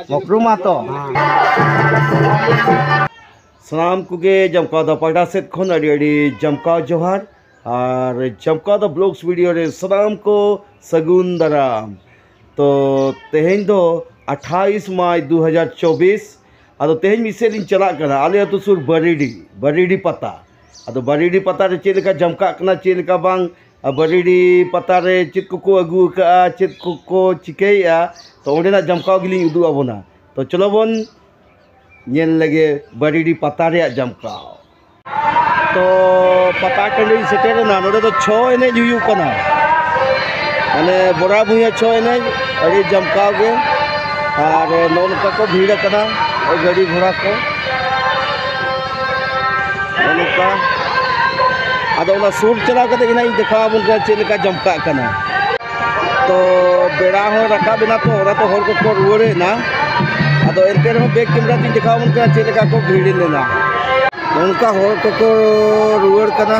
Mokrumato. Salam kuge jamka da pada set khon adi jamka johar और jamka da blogs video re salam ko sagun daram. तो तेहें दो 28 मई 2024 अदो तेहें मिसेलिन चला कना आले अतु सुर बरीडी पता अदो बरीडी पता रे चेल का जमका कना चेल का बांग बरीडी पता रे चित को अगु का चित को चिकेया तो ओंडेना जमका गिलिंग उदु अबोना तो चलो बोन नेल लगे बरीडी पता रे जमका तो पता टंडी सेटेर ना नोडे तो 6 एने जुयु कना माने बड़ा भुइया 6 एने अड़ी जमकाव गे और नौका को भीड़ कना और गाड़ी घोड़ा को नौका अदो ना सूर चला कते इना देखा बुन चेलका जमका कना तो बेड़ा हो रखा बिना तो ओरा तो हर को रुवरे ना अदो एनते रे बैक कैमरा ती देखा बुन चेलका को भीड़ लेना उनका हर को रुवर कना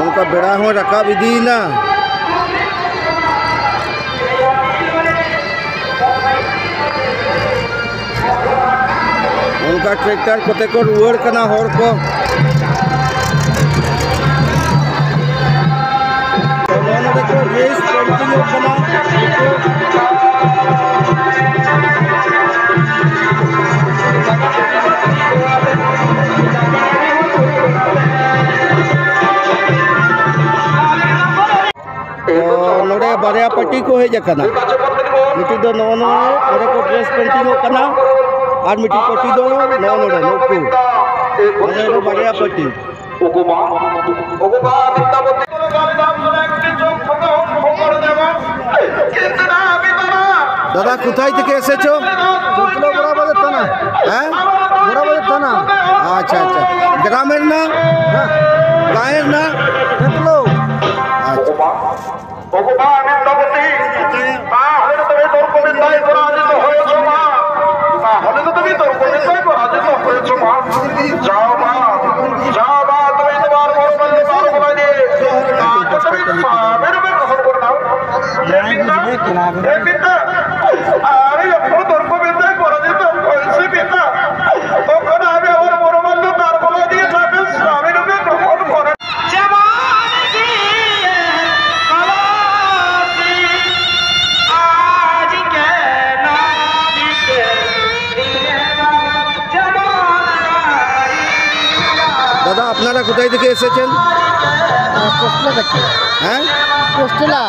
उनका बेड़ा हो रखा विधि ना उनका ट्रैक्टर कोते को रुवर कना हर को तो नोन देखो रेस कंटिन्यू कना नोड़े बारिया पट्टी को है जकना मिट्टी दो नो नोड़े को ड्रेस पेंटिंग कना और मिट्टी पट्टी दो नो नोड़े नोकू नोड़े बारिया पट्टी दादा कुथाई থেকে এসেছো তোমরা বরাবর থানা হ্যাঁ বরাবর থানা আচ্ছা আচ্ছা গ্রামের না হ্যাঁ গায়ের না দেখলো আচ্ছা ভগবান নিন্দবতী তাহলে তুমি তোর গোবিন্দায় পরাজিত হয়েছো মা তাহলে তো তুমি তোর গোবিন্দায় পরাজিত হয়েছো মা যাও মা তুমি তোমার মরবলে পার বলে দিয়ে মেরে গ্রহণ করে নাও পিতা আরে যখন তোর গোবিন্দায় পরাজিত হয়েছে পিতা তখন আমি আমার মরবলে পার বলে দিয়ে তাকে স্বামী রূপে গ্রহণ করে দাদা আপনারা কোথায় থেকে এসেছেন পোস্টলা থেকে হ্যাঁ পোস্টলা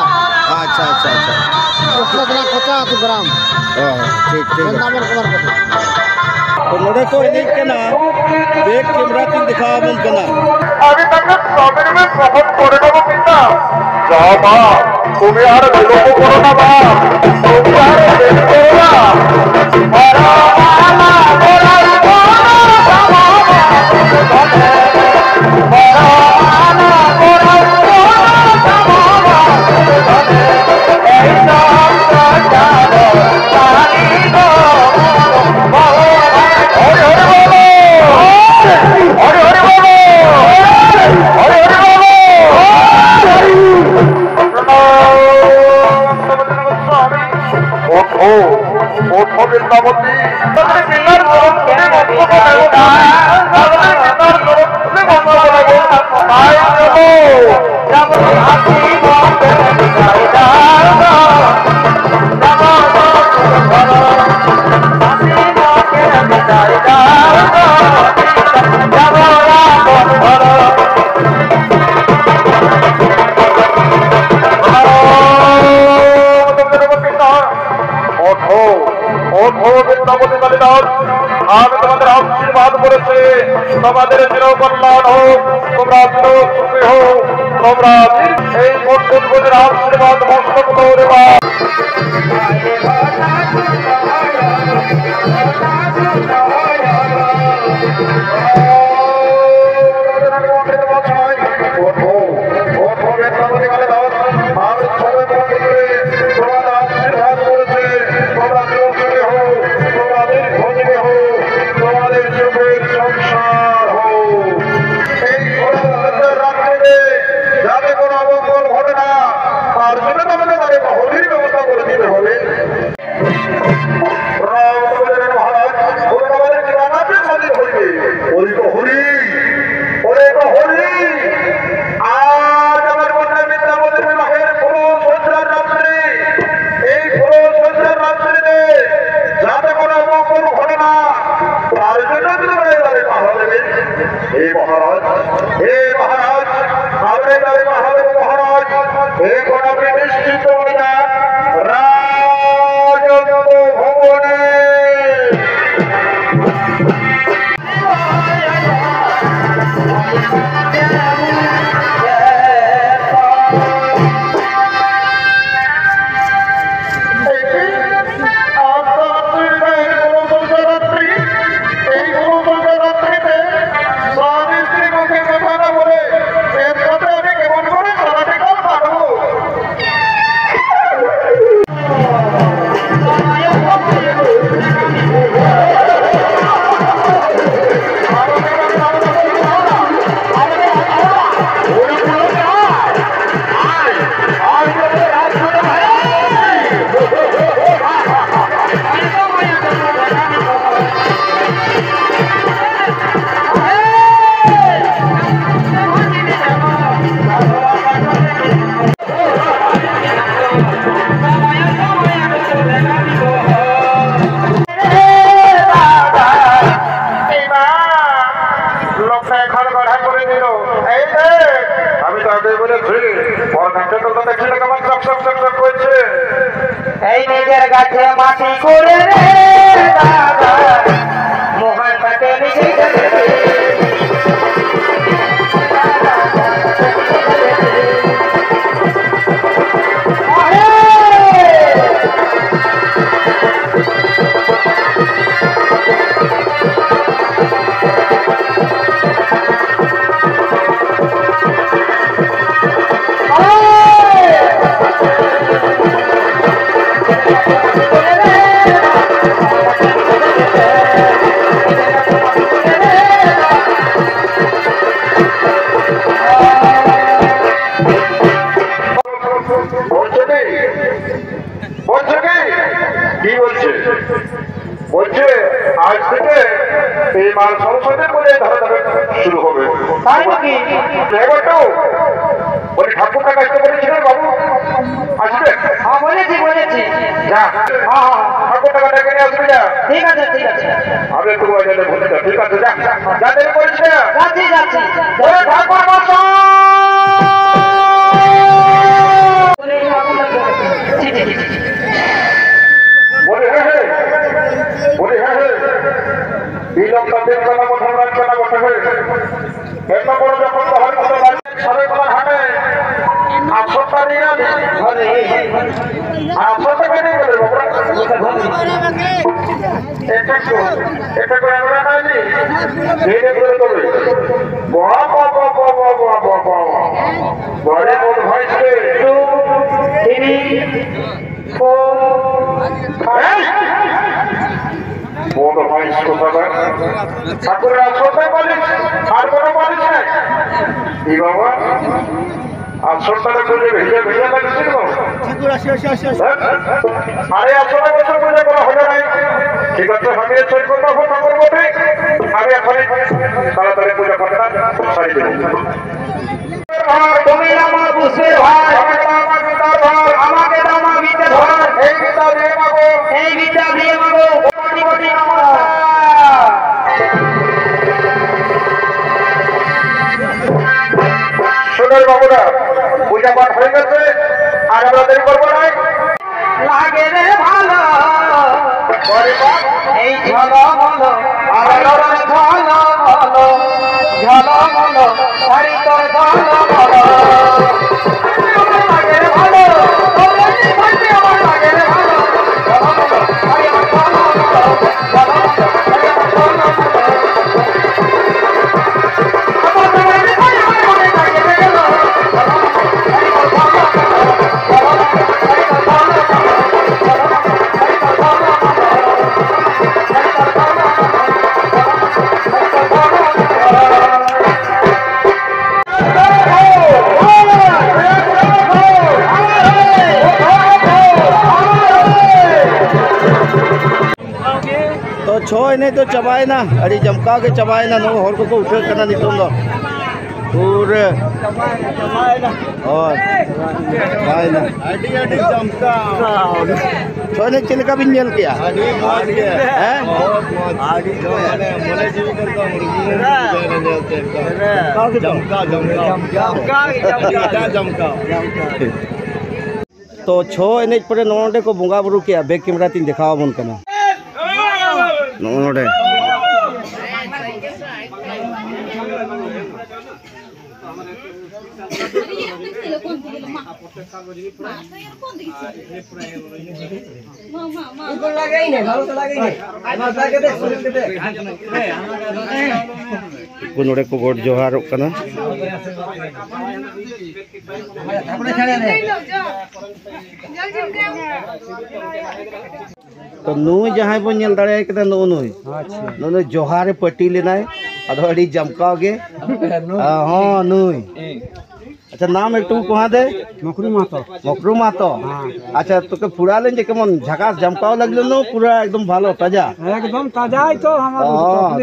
আচ্ছা আচ্ছা আচ্ছা পোস্টলা থানা কোটা তো গ্রাম ঠিক ঠিক নামের খবর কত তো নড়ে को इन्हीं के ना बैक कैमरा तीन दिखा बन कना अभी तक सामने में बहुत করে দেব পিতা যাও মা তুমি আর বিলম্ব করো না মা তুমি আর দেরি করো না মারা মালা বড়াই आशीर्वाद করেছে তোমাদের চিরকল্যাণ হোক তোমরা চিরসুখী হও তোমরা এই মন্দিরের আশীর্বাদ মস্তক করে বা ও নিজের গাছে মাটি করে রে দাদা মহান কাটে নিজেই বলছে আজ থেকে এই মাল সংসদের বলে ধারা ধারা শুরু হবে। তাই নাকি? বলে ঠাকুরটা কাজটা বলেছিলেন বাবু আসবে? হ্যাঁ বলেছি যা ঠাকুর টাকা ডেকে নিয়ে আসবে যা। ঠিক আছে আমি একটু বাজারে ভুলে যা। ঠিক আছে যা যা দেরি করিস না। যাচ্ছি ওরে ঠাকুর মশাই এই লোকটা দেখবে না কোথাও রাখবে না বসে এত বড় যখন তখন মতো সবাই বলার হাটে 800 টাকা নিয়ে আর 800 টাকা নিয়ে গেলে এটা করে আমরা নাইনি ধীরে করে দেবে বড়ে বড় ভাইকে 2 3 4 বড় ভাই ঠাকুরের আসলটাই বলিস আর কোনো বলিস না এই বাবা আসলটা খুঁজে ভেজে লাগছিল আরে আসলে বছর পূজা করা হলো নাই। ঠিক আছে আমি সই করবো ঠাকুর বটে আমি এখন তাড়াতাড়ি পূজা করতে সারি দেব। তুমি আমার বুঝে ভাই আমাকে দামা বিতে ধর এই গীতা দিয়ে মাগো এই বিদ্যা দিয়ে মাগো কোটি কোটি সুন্দর বাবুরা পূজা পাঠ হয়ে গেছে আর আমরা দেরি করবো না। লাগে রে ভালো এই ঝলমল আলোর ঝলমল হরি তোর ঝলমল লাগে রে ভালো লাগে রে ভালো ঝলমল হরি তোর छो नहीं तो चबाएना अड़ी जमका के चबाएना नो हर को उठे करना नितों दो पूरे और चबाएना अड़ी अड़ी जमका छो ने चिलका भी नियल किया हैं आड़ी जो मैंने मने जीव करता मुर्गी जमका जमका तो छो एने पर नोडे को बुंगा बुरु किया बैक कैमरा तीन दिखावा मन करना नोडे नोडे को गोड जोहार कना तो नुई जहाँ बन नेल दाड़े के नो नुई नुई जोहारे पट्टी लेना है अदो अड़ी जमकाओ गे हाँ नुई अच्छा नाम एक टू कहाँ दे मकरू मातो अच्छा तो के पूरा लें जे केमन झकास जमकाओ लगलो नो पूरा एकदम भालो ताजा ही तो हमारा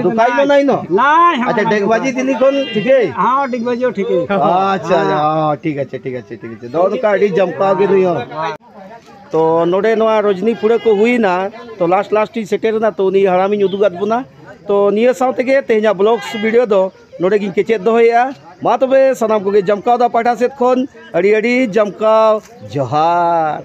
दुकाई लो नहीं नो नहीं अच्छा डेगबाजी दिनी कोन ठीक है हाँ डिगबाजी ठीक है अच्छा हाँ ठीक है दो का अड़ी जमकाओ गे नुई तो नोडे नवा रजनी पुरे को हुई ना तो लास्ट सेटेर ना तो उनी हरामी उदुगात बुना तो निये साउते के तेहना ब्लॉग्स वीडियो दो नोडे गिन केचेद दोहया मा तबे सनाम को जमकाओ दा पाठा सेत खोन अड़ी अड़ी जमकाओ जोहार।